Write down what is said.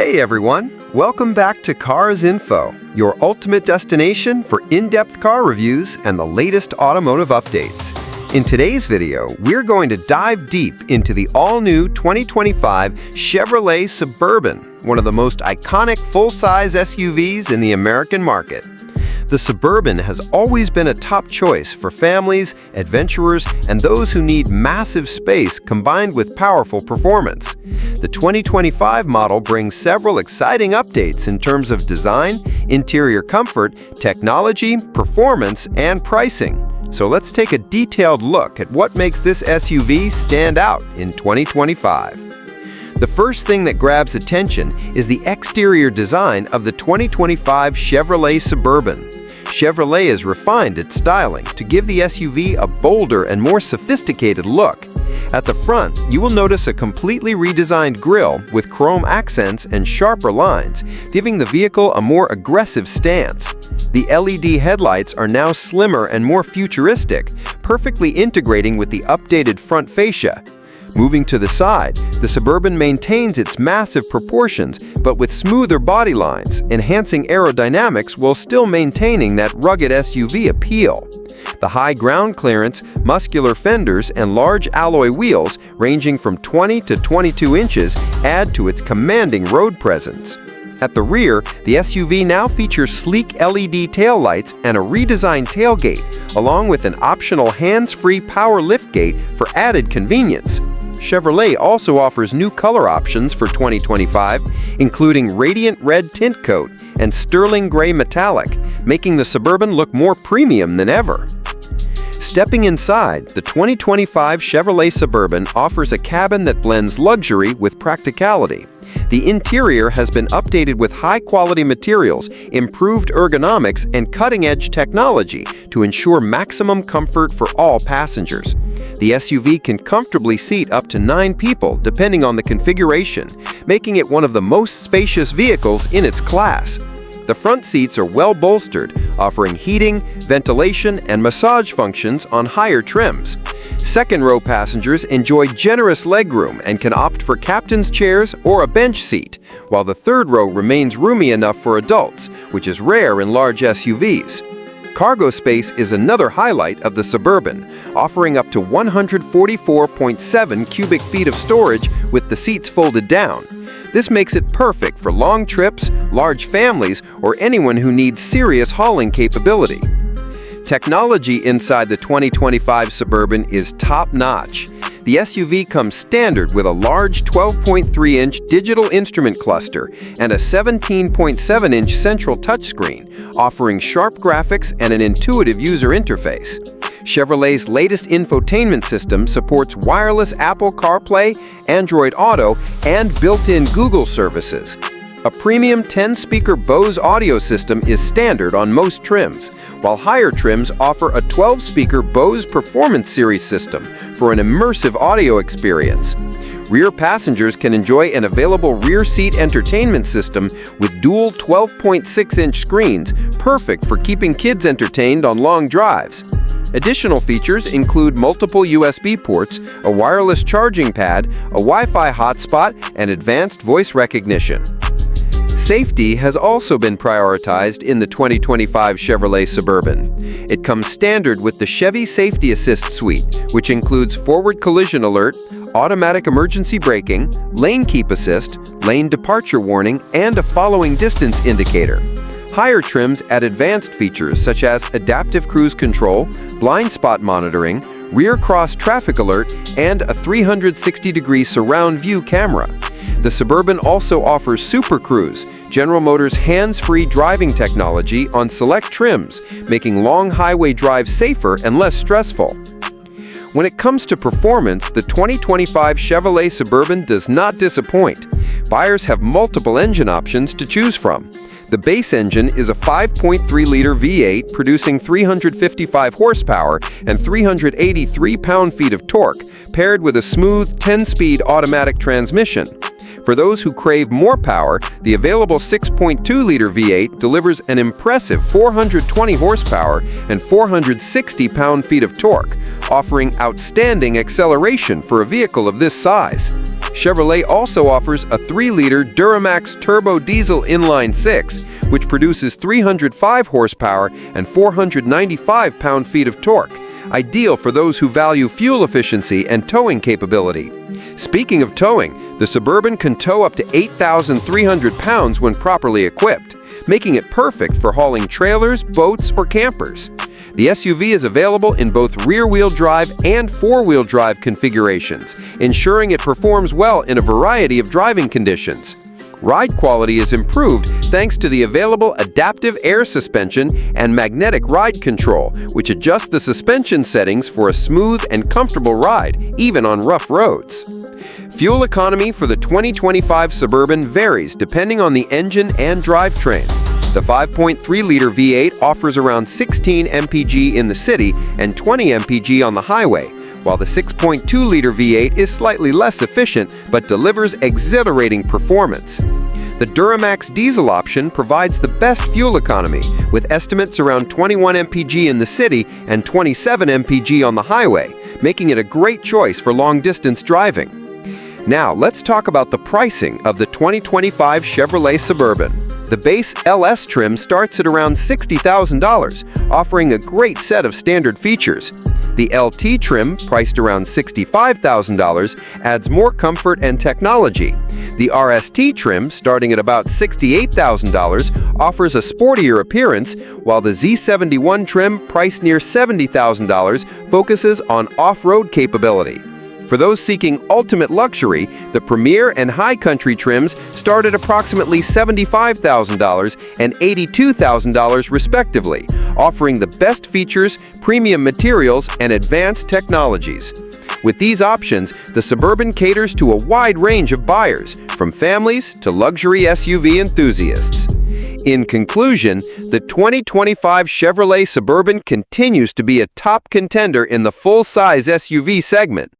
Hey everyone, welcome back to Cars Info, your ultimate destination for in-depth car reviews and the latest automotive updates. In today's video, we're going to dive deep into the all-new 2025 Chevrolet Suburban, one of the most iconic full-size SUVs in the American market. The Suburban has always been a top choice for families, adventurers, and those who need massive space combined with powerful performance. The 2025 model brings several exciting updates in terms of design, interior comfort, technology, performance, and pricing. So let's take a detailed look at what makes this SUV stand out in 2025. The first thing that grabs attention is the exterior design of the 2025 Chevrolet Suburban. Chevrolet has refined its styling to give the SUV a bolder and more sophisticated look. At the front, you will notice a completely redesigned grille with chrome accents and sharper lines, giving the vehicle a more aggressive stance. The LED headlights are now slimmer and more futuristic, perfectly integrating with the updated front fascia. Moving to the side, the Suburban maintains its massive proportions, but with smoother body lines, enhancing aerodynamics while still maintaining that rugged SUV appeal. The high ground clearance, muscular fenders, and large alloy wheels ranging from 20 to 22 inches add to its commanding road presence. At the rear, the SUV now features sleek LED taillights and a redesigned tailgate, along with an optional hands-free power liftgate for added convenience. Chevrolet also offers new color options for 2025, including radiant red tint coat and sterling gray metallic, making the Suburban look more premium than ever. Stepping inside, the 2025 Chevrolet Suburban offers a cabin that blends luxury with practicality. The interior has been updated with high-quality materials, improved ergonomics, and cutting-edge technology to ensure maximum comfort for all passengers. The SUV can comfortably seat up to 9 people depending on the configuration, making it one of the most spacious vehicles in its class. The front seats are well bolstered, offering heating, ventilation, and massage functions on higher trims. Second-row passengers enjoy generous legroom and can opt for captain's chairs or a bench seat, while the third row remains roomy enough for adults, which is rare in large SUVs. Cargo space is another highlight of the Suburban, offering up to 144.7 cubic feet of storage with the seats folded down. This makes it perfect for long trips, large families, or anyone who needs serious hauling capability. Technology inside the 2025 Suburban is top-notch. The SUV comes standard with a large 12.3-inch digital instrument cluster and a 17.7-inch central touchscreen, offering sharp graphics and an intuitive user interface. Chevrolet's latest infotainment system supports wireless Apple CarPlay, Android Auto, and built-in Google services. A premium 10-speaker Bose audio system is standard on most trims, while higher trims offer a 12-speaker Bose Performance Series system for an immersive audio experience. Rear passengers can enjoy an available rear seat entertainment system with dual 12.6-inch screens, perfect for keeping kids entertained on long drives. Additional features include multiple USB ports, a wireless charging pad, a Wi-Fi hotspot, and advanced voice recognition. Safety has also been prioritized in the 2025 Chevrolet Suburban. It comes standard with the Chevy Safety Assist Suite, which includes forward collision alert, automatic emergency braking, lane keep assist, lane departure warning, and a following distance indicator. Higher trims add advanced features such as adaptive cruise control, blind spot monitoring, rear cross traffic alert, and a 360-degree surround view camera. The Suburban also offers Super Cruise, General Motors' hands-free driving technology on select trims, making long highway drives safer and less stressful. When it comes to performance, the 2025 Chevrolet Suburban does not disappoint. Buyers have multiple engine options to choose from. The base engine is a 5.3-liter V8 producing 355 horsepower and 383 pound-feet of torque, paired with a smooth 10-speed automatic transmission. For those who crave more power, the available 6.2-liter V8 delivers an impressive 420 horsepower and 460 pound-feet of torque, offering outstanding acceleration for a vehicle of this size. Chevrolet also offers a 3-liter Duramax turbo diesel inline-6, which produces 305 horsepower and 495 pound-feet of torque, ideal for those who value fuel efficiency and towing capability. Speaking of towing, the Suburban can tow up to 8,300 pounds when properly equipped, making it perfect for hauling trailers, boats, or campers. The SUV is available in both rear-wheel drive and four-wheel drive configurations, ensuring it performs well in a variety of driving conditions. Ride quality is improved thanks to the available adaptive air suspension and magnetic ride control, which adjusts the suspension settings for a smooth and comfortable ride, even on rough roads. Fuel economy for the 2025 Suburban varies depending on the engine and drivetrain. The 5.3-liter V8 offers around 16 mpg in the city and 20 mpg on the highway, while the 6.2-liter V8 is slightly less efficient but delivers exhilarating performance. The Duramax diesel option provides the best fuel economy, with estimates around 21 mpg in the city and 27 mpg on the highway, making it a great choice for long-distance driving. Now, let's talk about the pricing of the 2025 Chevrolet Suburban. The base LS trim starts at around $60,000, offering a great set of standard features. The LT trim, priced around $65,000, adds more comfort and technology. The RST trim, starting at about $68,000, offers a sportier appearance, while the Z71 trim, priced near $70,000, focuses on off-road capability. For those seeking ultimate luxury, the Premier and High Country trims start at approximately $75,000 and $82,000 respectively, offering the best features, premium materials, and advanced technologies. With these options, the Suburban caters to a wide range of buyers, from families to luxury SUV enthusiasts. In conclusion, the 2025 Chevrolet Suburban continues to be a top contender in the full-size SUV segment.